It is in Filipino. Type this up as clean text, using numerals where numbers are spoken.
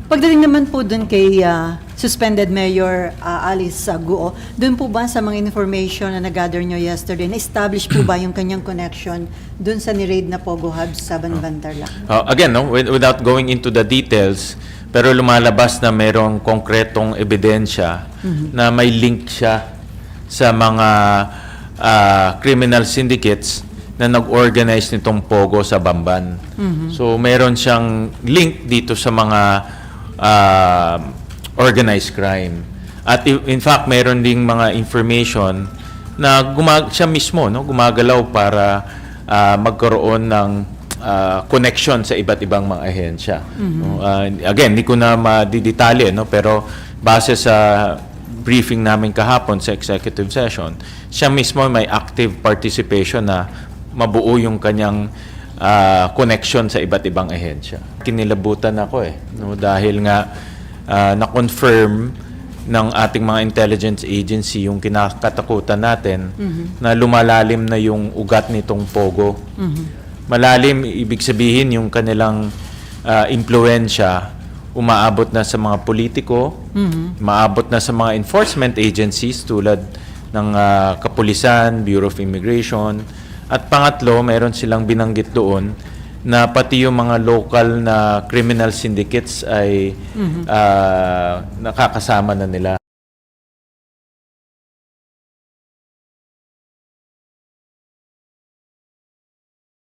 Pagdating naman po dun kay suspended Mayor Alice Guo, dun po ba sa mga information na nag-gather nyo yesterday, na-establish po ba yung kanyang connection dun sa ni-raid na Pogo Hub sa Banbantarlac? Again, no, without going into the details, pero lumalabas na merong konkretong ebidensya na may link siya sa mga criminal syndicates na nag-organize nitong Pogo sa Bamban. So, meron siyang link dito sa mga organized crime. At in fact, meron ding mga information na siya mismo gumagalaw para magkaroon ng connection sa iba't ibang mga ahensya. Again, hindi ko na madidetalye, pero base sa briefing namin kahapon sa executive session, siya mismo may active participation na mabuo yung kanyang connection sa iba't ibang ahensya. Kinilabutan ako dahil nga na-confirm ng ating mga intelligence agency yung kinakatakutan natin na lumalalim na yung ugat nitong Pogo. Malalim, ibig sabihin yung kanilang impluensya umaabot na sa mga politiko, umaabot na sa mga enforcement agencies tulad ng Kapulisan, Bureau of Immigration, at pangatlo, mayroon silang binanggit doon na pati yung mga local na criminal syndicates ay nakakasama na nila.